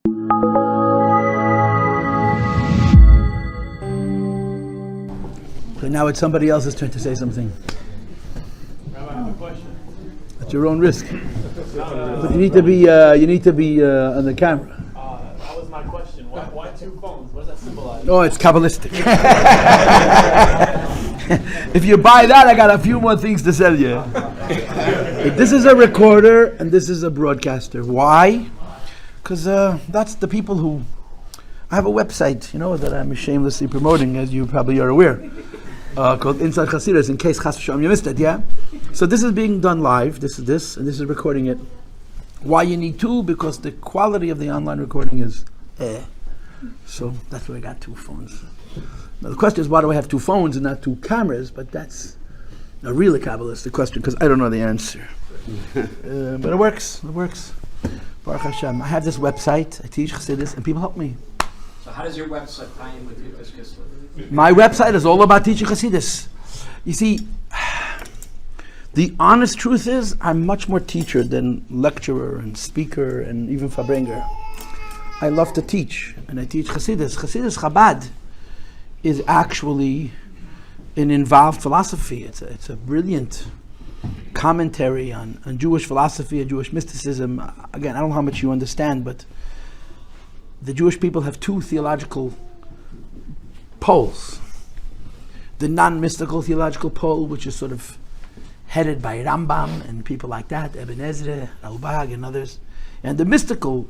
So now it's somebody else's turn to say something. Rabbi, I have a question. At your own risk. But you need to be on the camera. That was my question. Why two phones? What does that symbolize? Oh, it's Kabbalistic. If you buy that, I got a few more things to sell you. This is a recorder and this is a broadcaster. Why? Because that's the people who... I have a website, that I'm shamelessly promoting, as you probably are aware, called Inside Chassidus, in case Chas v'Shalom you missed it, yeah? So this is being done live, this, and this is recording it. Why you need two? Because the quality of the online recording is So that's why I got two phones. Now the question is, why do I have two phones and not two cameras? But that's a really Kabbalistic question, because I don't know the answer. But it works. Baruch Hashem. I have this website, I teach Chassidus, and people help me. So how does your website tie in with Yukas Kislev? My website is all about teaching Chassidus. You see, the honest truth is, I'm much more teacher than lecturer and speaker and even Fabringer. I love to teach, and I teach Chassidus. Chassidus Chabad is actually an involved philosophy. It's a brilliant commentary on Jewish philosophy and Jewish mysticism. Again, I don't know how much you understand, but the Jewish people have two theological poles. The non-mystical theological pole, which is sort of headed by Rambam and people like that, Ibn Ezra, Ralbag and others, and the mystical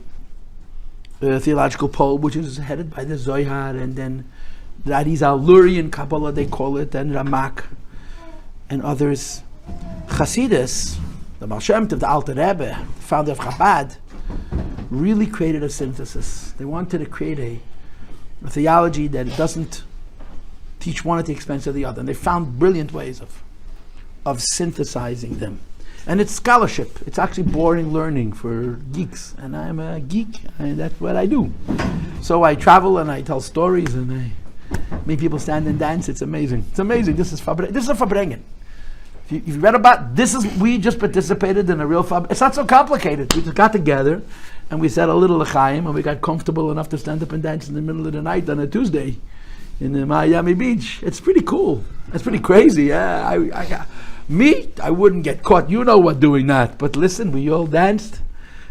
theological pole, which is headed by the Zohar and then the Arizal Lurian Kabbalah, they call it, and Ramak and others. Chassidus, the Machon, the Alter Rebbe, founder of Chabad, really created a synthesis. They wanted to create a theology that doesn't teach one at the expense of the other, and they found brilliant ways of synthesizing them. And it's scholarship. It's actually boring learning for geeks, and I'm a geek, and that's what I do. So I travel and I tell stories, and I make people stand and dance. It's amazing. This is a Fabrengen. If you read about this, we just participated in a real Fab. It's not so complicated. We just got together and we said a little l'chaim, and we got comfortable enough to stand up and dance in the middle of the night on a Tuesday in Miami Beach. It's pretty cool. It's pretty crazy. Yeah, I wouldn't get caught. You know what doing that. But listen, we all danced.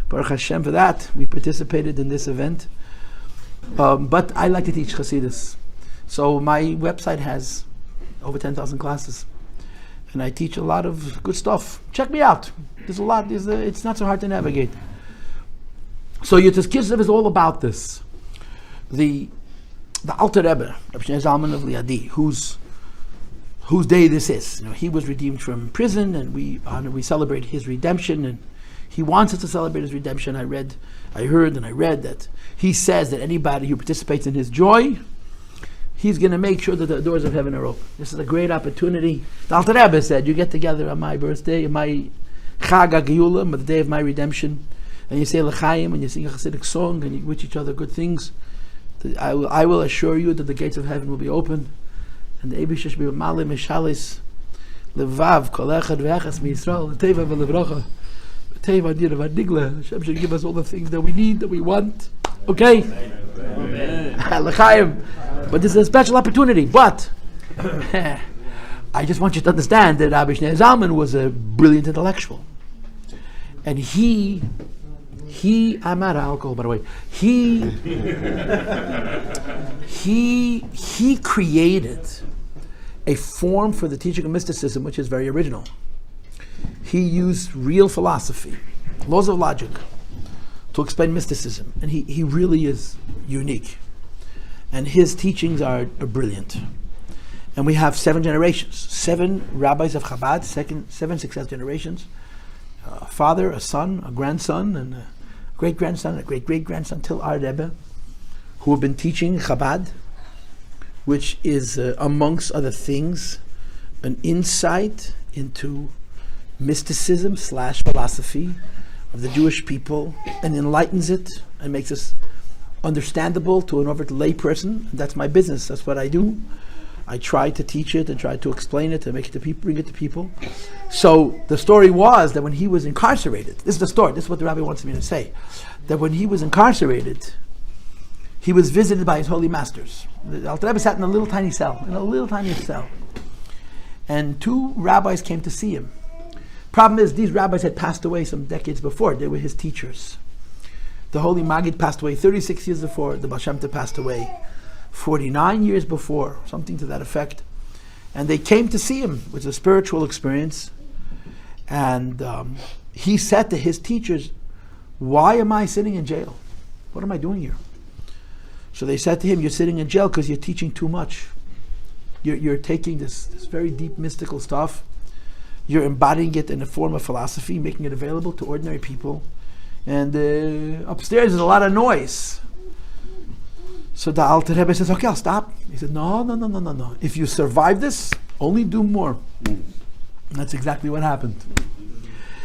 Baruch Hashem for that. We participated in this event. But I like to teach Chassidus. So my website has over 10,000 classes. And I teach a lot of good stuff. Check me out. There's a lot. It's not so hard to navigate. So Yukas Kislev is all about this. The Alter Rebbe, Rabbi Zalman of Liadi, whose day this is. He was redeemed from prison, and we celebrate his redemption, and he wants us to celebrate his redemption. I heard that he says that anybody who participates in his joy, he's going to make sure that the doors of heaven are open. This is a great opportunity. The Alter Rebbe said, you get together on my birthday, my Chag HaGeula, the day of my redemption, and you say l'chaim, and you sing a Hasidic song, and you wish each other good things. I will assure you that the gates of heaven will be open, and the Eibusher shall be Ma'ale Mishalis Levav Kol Echad Ve'echas MiYisrael L'Teva V'Levracha L'Teva Dir V'Digla. Hashem should give us all the things that we need, that we want. Okay? L'chaim. But this is a special opportunity. But I just want you to understand that Rabbi Zalman was a brilliant intellectual, and I'm not alcohol, by the way. He created a form for the teaching of mysticism which is very original. He used real philosophy, laws of logic, to explain mysticism, and he really is unique. And his teachings are brilliant. And we have 7 generations, 7 rabbis of Chabad, 7 successive generations, a father, a son, a grandson, and a great-grandson, a great-great-grandson, till our Rebbe, who have been teaching Chabad, which is, amongst other things, an insight into mysticism / philosophy of the Jewish people, and enlightens it and makes us understandable to an overt lay person. That's my business. That's what I do. I tried to teach it and tried to explain it, to make it to people, bring it to people. So the story was that when he was incarcerated, this is the story, this is what the rabbi wants me to say, that when he was incarcerated, he was visited by his holy masters. The Alter Rebbe sat in a little tiny cell, and two rabbis came to see him. Problem is, these rabbis had passed away some decades before. They were his teachers. The Holy Maggid passed away 36 years before. The Baal Shem Tov passed away 49 years before, something to that effect. And they came to see him. It was a spiritual experience. And he said to his teachers, why am I sitting in jail? What am I doing here? So they said to him, you're sitting in jail because you're teaching too much. You're taking this very deep mystical stuff. You're embodying it in a form of philosophy, making it available to ordinary people. And upstairs there's a lot of noise. So the Alter Rebbe says, okay, I'll stop. He said, no. If you survive this, only do more. And that's exactly what happened.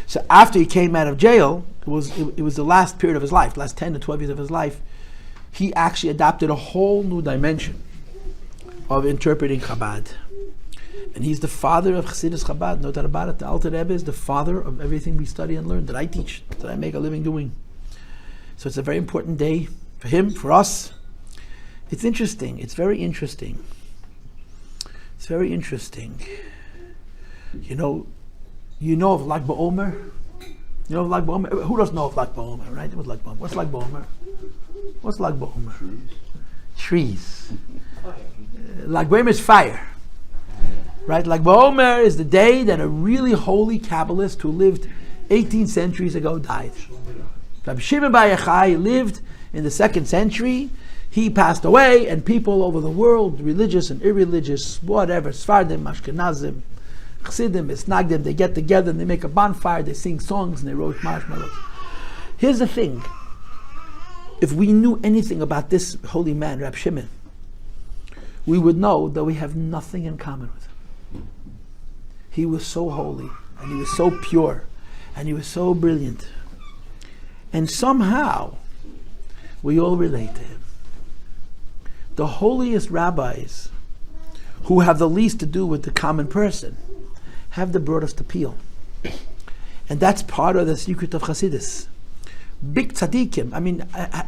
So after he came out of jail, it was the last period of his life, last 10 to 12 years of his life, he actually adopted a whole new dimension of interpreting Chabad. And he's the father of Chassidus Chabad, no doubt about it. The Alter Rebbe is the father of everything we study and learn, that I teach, that I make a living doing. So it's a very important day for him, for us. It's interesting. It's very interesting. It's very interesting. You know of Lag BaOmer? You know of Lag BaOmer? Who doesn't know of Lag BaOmer, right? What's Lag BaOmer? What's Lag BaOmer? What's Lag BaOmer? Trees. Lag BaOmer is fire. Right? Lag BaOmer is the day that a really holy Kabbalist who lived 18 centuries ago died. Rabbi Shimon Bar Yochai lived in the 2nd century. He passed away, and people over the world, religious and irreligious, whatever, Sfardim, Ashkenazim, Chassidim, Misnagdim, they get together and they make a bonfire, they sing songs and they roast marshmallows. Here's the thing. If we knew anything about this holy man, Rab Shimon, we would know that we have nothing in common with him. He was so holy, and he was so pure, and he was so brilliant. And somehow, we all relate to him. The holiest rabbis, who have the least to do with the common person, have the broadest appeal. And that's part of the secret of Chassidus. Big tzaddikim. I mean,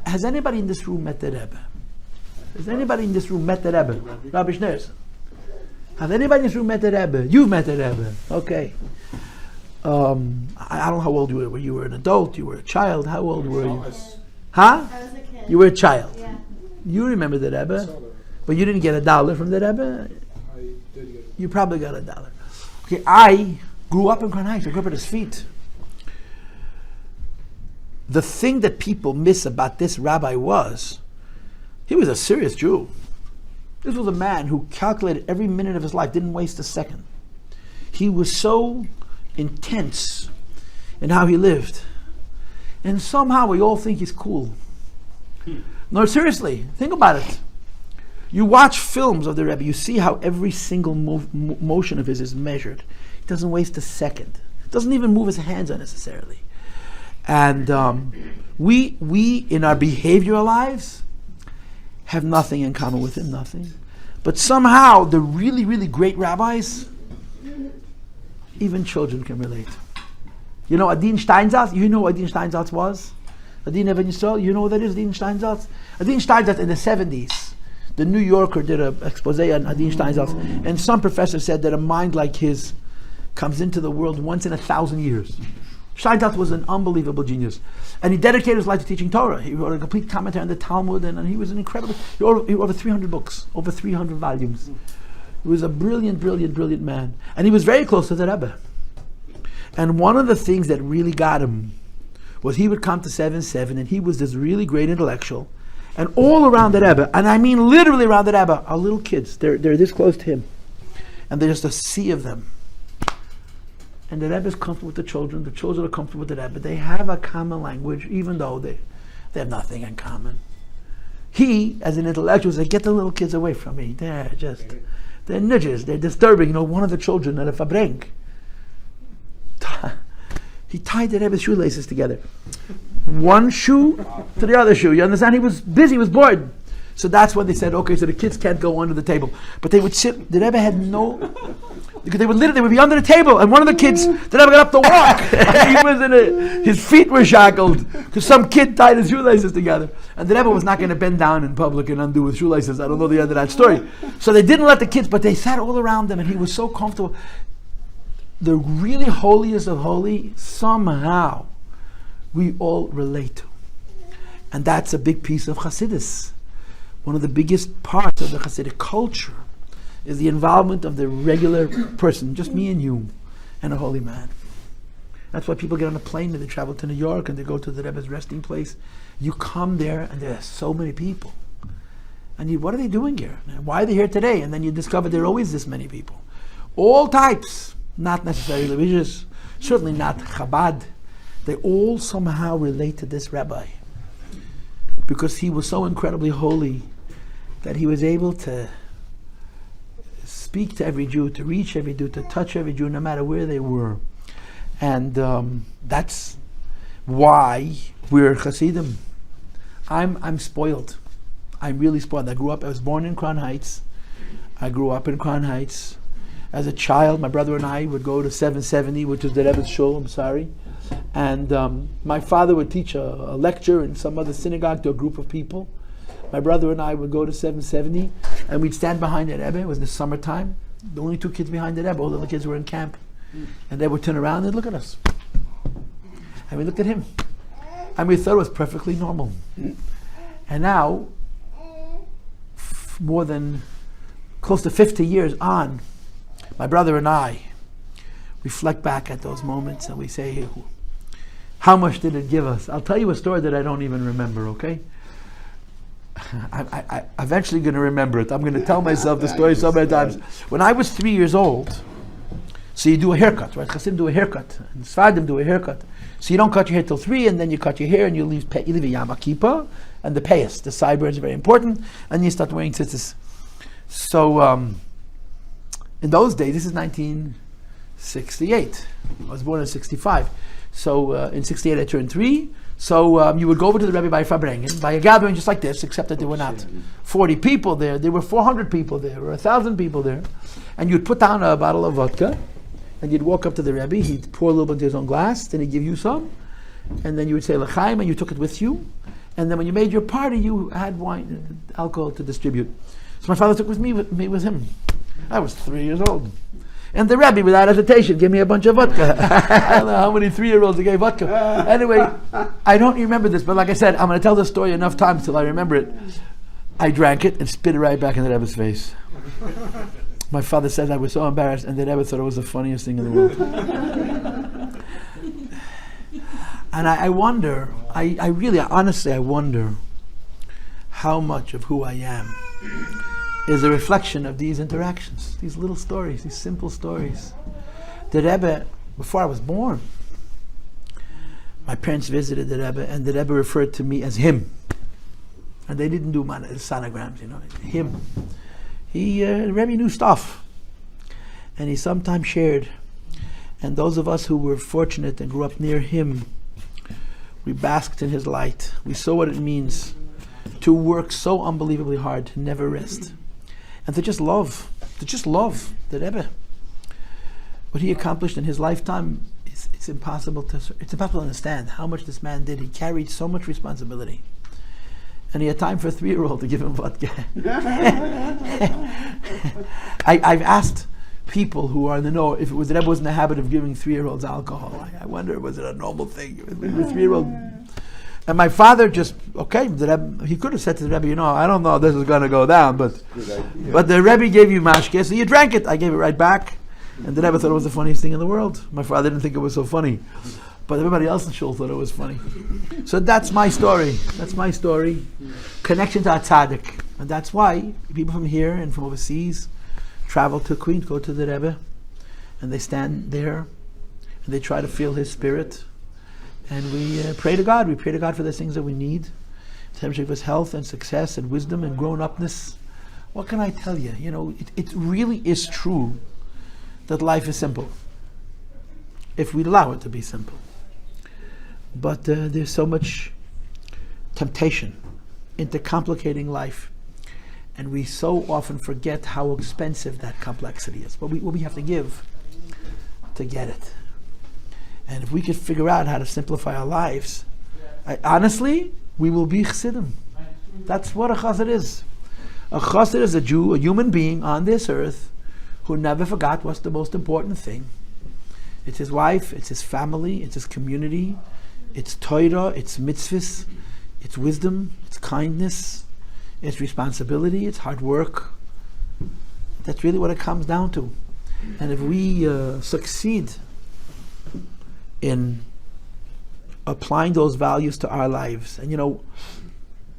has anybody in this room met the Rebbe? Has anybody in this room met the Rebbe? Rabbi Schneers. Has anybody in this room met the Rebbe? You've met the Rebbe. Okay. I don't know how old you were. You were an adult, you were a child. How old were you? Huh? I was a kid. You were a child. Yeah. You remember the Rebbe, but you didn't get $1 from the Rebbe? I did get You probably got $1. Okay, I grew up in Crown Heights. I grew up at his feet. The thing that people miss about this rabbi was, he was a serious Jew. This was a man who calculated every minute of his life, didn't waste a second. He was so intense in how he lived. And somehow we all think he's cool. No, seriously, think about it. You watch films of the Rebbe, you see how every single motion of his is measured. He doesn't waste a second. Doesn't even move his hands unnecessarily. And we in our behavioral lives have nothing in common with him, nothing. But somehow the really, really great rabbis, even children can relate. You know Adin Steinsaltz? You know what Adin Steinsaltz was? Adin Even Yisrael? You know what that is, Adin Steinsaltz? Adin Steinsaltz in the 70s, the New Yorker did an expose on Adin Steinsaltz, and some professor said that a mind like his comes into the world once in 1,000 years. Steinsaltz was an unbelievable genius. And he dedicated his life to teaching Torah. He wrote a complete commentary on the Talmud, and he was an incredible... He wrote over 300 books, over 300 volumes. He was a brilliant, brilliant, brilliant man. And he was very close to the Rebbe. And one of the things that really got him was he would come to 7-7, and he was this really great intellectual. And all around the Rebbe, and I mean literally around the Rebbe, are little kids. They're this close to him. And there's just a sea of them. And the Rebbe is comfortable with the children are comfortable with the Rebbe. They have a common language, even though they have nothing in common. He, as an intellectual, said, get the little kids away from me. They're nudges, they're disturbing. You know, one of the children at a Fabrenk, he tied the Rebbe's shoelaces together. One shoe to the other shoe. You understand? He was busy, he was bored. So that's when they said, okay, so the kids can't go under the table. But they would sit, the Rebbe had no, because they would be under the table, and one of the kids, the Rebbe got up to walk. He was his feet were shackled, because some kid tied his shoelaces together. And the Rebbe was not going to bend down in public and undo his shoelaces. I don't know the end of that story. So they didn't let the kids, but they sat all around him, and he was so comfortable. The really holiest of holy, somehow, we all relate to. And that's a big piece of Chassidus. One of the biggest parts of the Hasidic culture is the involvement of the regular person, just me and you, and a holy man. That's why people get on a plane and they travel to New York and they go to the Rebbe's resting place. You come there and there are so many people. And what are they doing here? Why are they here today? And then you discover there are always this many people. All types, not necessarily religious, certainly not Chabad. They all somehow relate to this rabbi, because he was so incredibly holy that he was able to speak to every Jew, to reach every Jew, to touch every Jew, no matter where they were. And that's why we're Hasidim. I'm spoiled. I'm really spoiled. I was born in Crown Heights. I grew up in Crown Heights. As a child, my brother and I would go to 770, which is the Rebbe's shul, and my father would teach a lecture in some other synagogue to a group of people. My brother and I would go to 770, and we'd stand behind the Rebbe. It was in the summertime. The only two kids behind the Rebbe. All the other kids were in camp. And they would turn around and look at us. And we looked at him. And we thought it was perfectly normal. And now, more than close to 50 years on, my brother and I reflect back at those moments and we say, how much did it give us? I'll tell you a story that I don't even remember, okay? I'm eventually going to remember it. I'm going to tell myself the story so many times. When I was 3 years old, so you do a haircut, right? Chassidim do a haircut, and Sfadim do a haircut. So you don't cut your hair till 3, and then you cut your hair, and you leave a yama kippah, and the payas, the sideburns are very important, and you start wearing tzitzis. So in those days, this is 1968. I was born in 65. So in 68 I turned 3. So you would go over to the Rebbe by Farbrengen, by a gathering just like this, except that there were not 40 people there. There were 400 people there, or 1,000 people there. And you'd put down a bottle of vodka, and you'd walk up to the Rebbe, he'd pour a little bit into his own glass, then he'd give you some, and then you would say l'chaim, and you took it with you. And then when you made your party, you had wine, alcohol to distribute. So my father took me with him. I was 3 years old. And the Rebbe, without hesitation, gave me a bunch of vodka. I don't know how many 3-year-olds he gave vodka. Anyway, I don't remember this, but like I said, I'm going to tell this story enough times till I remember it. I drank it and spit it right back in the Rebbe's face. My father said I was so embarrassed, and the Rebbe thought it was the funniest thing in the world. And I wonder, I really, honestly, I wonder how much of who I am is a reflection of these interactions, these little stories, these simple stories. The Rebbe, before I was born, my parents visited the Rebbe, and the Rebbe referred to me as him. And they didn't do sonograms, him. The Rebbe knew stuff, and he sometimes shared. And those of us who were fortunate and grew up near him, we basked in his light. We saw what it means to work so unbelievably hard, to never rest. And to just love the Rebbe. What he accomplished in his lifetime, it's impossible to understand how much this man did. He carried so much responsibility. And he had time for a 3-year-old to give him vodka. I've asked people who are in the know if the Rebbe was in the habit of giving 3-year-olds alcohol. I wonder, was it a normal thing? A 3-year-old. And my father just, the Rebbe, he could have said to the Rebbe, I don't know, this is going to go down, but the Rebbe gave you mashke, so you drank it. I gave it right back. And the Rebbe thought it was the funniest thing in the world. My father didn't think it was so funny. But everybody else in shul thought it was funny. So that's my story. Connection to Tzaddik. And that's why people from here and from overseas travel to Queens, go to the Rebbe, and they stand there, and they try to feel his spirit. And we pray to God. We pray to God for the things that we need. To give us health and success and wisdom and grown-upness. What can I tell you? It really is true that life is simple, if we allow it to be simple. But there's so much temptation into complicating life And we so often forget how expensive that complexity is. What we have to give to get it. And if we could figure out how to simplify our lives, honestly, we will be Chassidim. That's what a Chassid is. A Chassid is a Jew, a human being on this earth who never forgot what's the most important thing. It's his wife, it's his family, it's his community, it's Torah, it's mitzvahs, it's wisdom, it's kindness, it's responsibility, it's hard work. That's really what it comes down to. And if we succeed in applying those values to our lives, and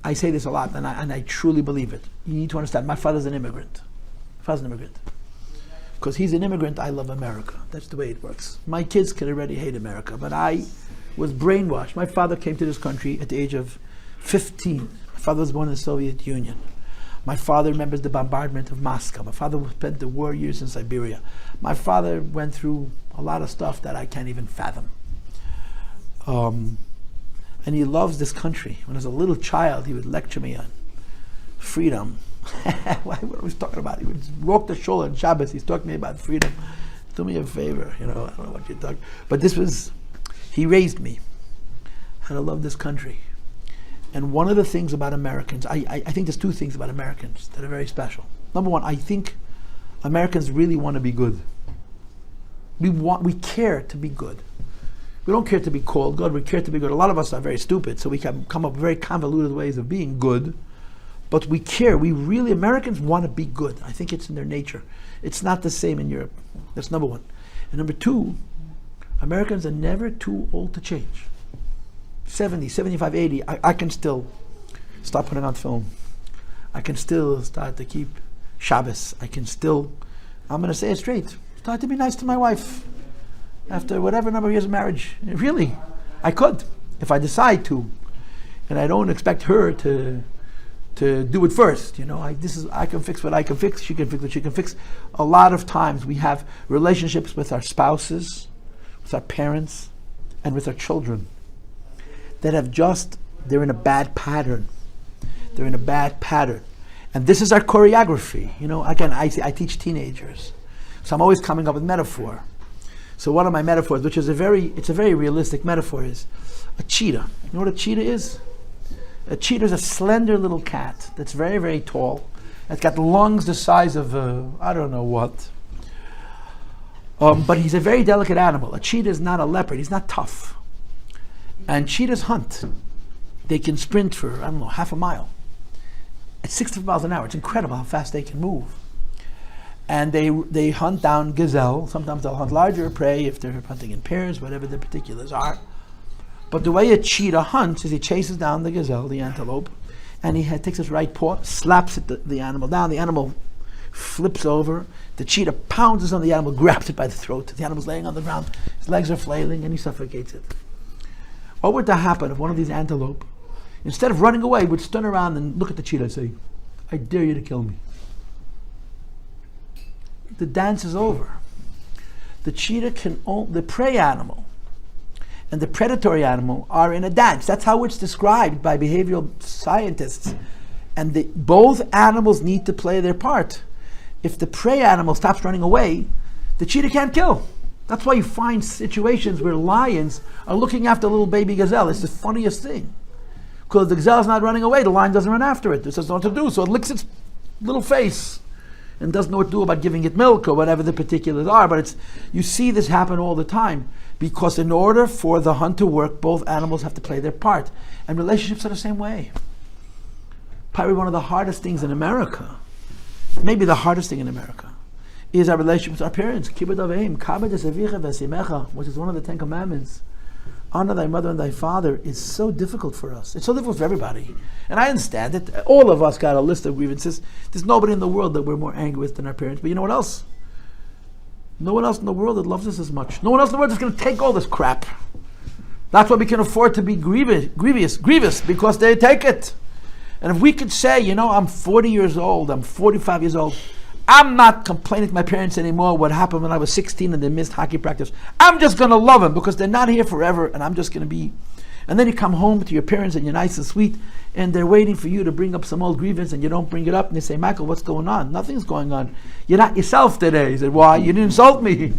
I say this a lot, and I truly believe it. You need to understand, my father's an immigrant. Because he's an immigrant, I love America. That's the way it works. My kids can already hate America, but I was brainwashed. My father came to this country at the age of 15. My father was born in the Soviet Union. My father remembers the bombardment of Moscow. My father spent the war years in Siberia. My father went through a lot of stuff that I can't even fathom. And he loves this country. When I was a little child, he would lecture me on freedom. What was he talking about? He would walk the shul on Shabbos. He's talking to me about freedom. Do me a favor, I don't know what you're talking. But he raised me how to love this country. And one of the things about Americans, I think there's two things about Americans that are very special. Number one, I think Americans really want to be good. We care to be good. We don't care to be called good, we care to be good. A lot of us are very stupid, so we can come up with very convoluted ways of being good. But we care, Americans want to be good. I think it's in their nature. It's not the same in Europe. That's number one. And number two, Americans are never too old to change. 70, 75, 80, I can still start putting on film. I can still start to keep Shabbos. I'm going to say it straight, start to be nice to my wife. After whatever number of years of marriage. Really, I could, if I decide to. And I don't expect her to do it first. I can fix what I can fix, she can fix what she can fix. A lot of times we have relationships with our spouses, with our parents, and with our children that they're in a bad pattern. They're in a bad pattern. And this is our choreography. Again, I teach teenagers. So I'm always coming up with metaphor. So one of my metaphors, which is a very realistic metaphor, is a cheetah. You know what a cheetah is? A cheetah is a slender little cat that's very, very tall. It's got lungs the size of I don't know what. But he's a very delicate animal. A cheetah is not a leopard. He's not tough. And cheetahs hunt. They can sprint for, half a mile. At 60 miles an hour. It's incredible how fast they can move. And they hunt down gazelle. Sometimes they'll hunt larger prey if they're hunting in pairs, whatever the particulars are. But the way a cheetah hunts is he chases down the gazelle, the antelope, and he takes his right paw, slaps the animal down. The animal flips over. The cheetah pounces on the animal, grabs it by the throat. The animal's laying on the ground. His legs are flailing, and he suffocates it. What would happen if one of these antelope, instead of running away, would turn around and look at the cheetah and say, "I dare you to kill me"? The dance is over. The cheetah the prey animal and the predatory animal are in a dance. That's how it's described by behavioral scientists. And both animals need to play their part. If the prey animal stops running away, the cheetah can't kill. That's why you find situations where lions are looking after a little baby gazelle. It's the funniest thing. Because the gazelle's not running away, the lion doesn't run after it. It doesn't know what to do, so it licks its little face and doesn't know what to do about giving it milk or whatever the particulars are. But you see this happen all the time, because in order for the hunt to work, both animals have to play their part. And relationships are the same way. Probably one of the hardest things in America, maybe the hardest thing in America, is our relationship with our parents. Kibud aveim, kabed es avicha v'esimecha, which is one of the 10 Commandments. Honor thy mother and thy father is so difficult for us. It's so difficult for everybody. And I understand it. All of us got a list of grievances. There's nobody in the world that we're more angry with than our parents. But you know what else? No one else in the world that loves us as much. No one else in the world is going to take all this crap. That's why we can afford to be grievous, because they take it. And if we could say, I'm 40 years old, I'm 45 years old, I'm not complaining to my parents anymore what happened when I was 16 and they missed hockey practice. I'm just going to love them because they're not here forever, and I'm just going to be... And then you come home to your parents and you're nice and sweet, and they're waiting for you to bring up some old grievance, and you don't bring it up, and they say, Michael, what's going on? Nothing's going on. You're not yourself today. He said, why? You didn't insult me.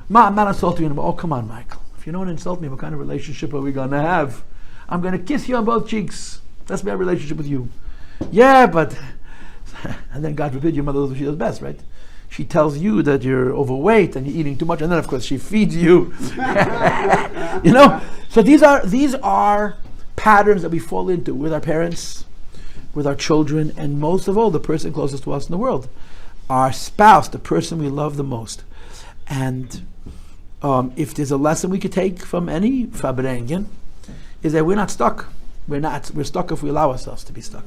Ma, I'm not insulting you anymore. Oh, come on, Michael. If you don't insult me, what kind of relationship are we going to have? I'm going to kiss you on both cheeks. That's my relationship with you. Yeah, but... and then, God forbid, your mother does what she does best, right? She tells you that you're overweight and you're eating too much, and then, of course, she feeds you. You know? So these are patterns that we fall into with our parents, with our children, and most of all, the person closest to us in the world, our spouse, the person we love the most. And if there's a lesson we could take from any Fabrengen, is that we're not stuck. We're stuck if we allow ourselves to be stuck.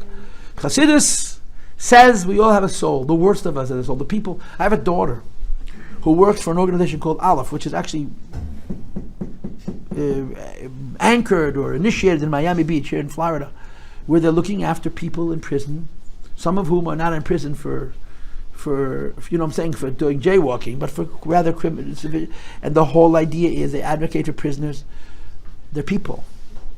Chassidus says we all have a soul. The worst of us has a soul. The people. I have a daughter who works for an organization called Aleph, which is actually anchored or initiated in Miami Beach here in Florida, where they're looking after people in prison, some of whom are not in prison for you know what I'm saying, for doing jaywalking, but for rather criminal. And the whole idea is they advocate for prisoners. They're people,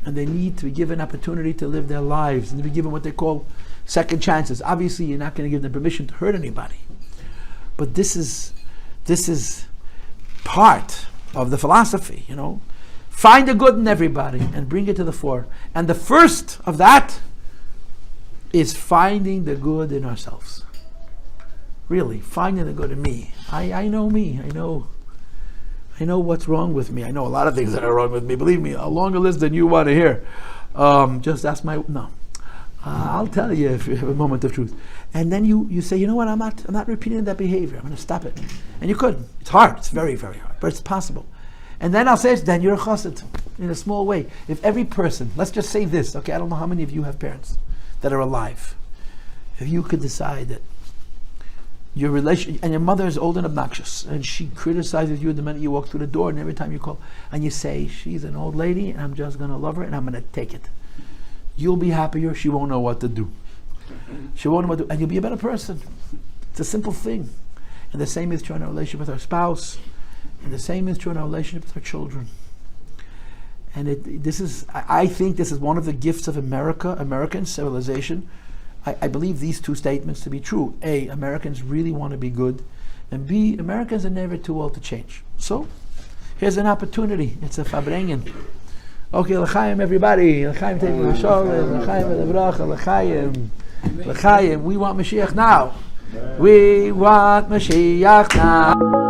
and they need to be given opportunity to live their lives and to be given what they call second chances. Obviously, you're not going to give them permission to hurt anybody, but this is part of the philosophy, you know. Find the good in everybody and bring it to the fore. And the first of that is finding the good in ourselves. Really, finding the good in me. I know me. I know what's wrong with me. I know a lot of things that are wrong with me. Believe me, a longer list than you want to hear. Just ask I'll tell you if you have a moment of truth. And then you say, you know what, I'm not repeating that behavior. I'm going to stop it. And you could. It's hard. It's very, very hard. But it's possible. And then I'll say, then you're a chassid in a small way. If every person, let's just say this, okay, I don't know how many of you have parents that are alive. If you could decide that your relation, and your mother is old and obnoxious, and she criticizes you the minute you walk through the door and every time you call, and you say, she's an old lady and I'm just going to love her and I'm going to take it. You'll be happier, she won't know what to do. She won't know what to do, and you'll be a better person. It's a simple thing. And the same is true in our relationship with our spouse, and the same is true in our relationship with our children. And I think this is one of the gifts of American civilization. I believe these two statements to be true. A, Americans really want to be good, and B, Americans are never too old to change. So, here's an opportunity. It's a fabrengen. Okay, l'chaim everybody. L'chaim teivim v'sholem. L'chaim v'lebracha. L'chaim. L'chaim. We want Mashiach now. We want Mashiach now.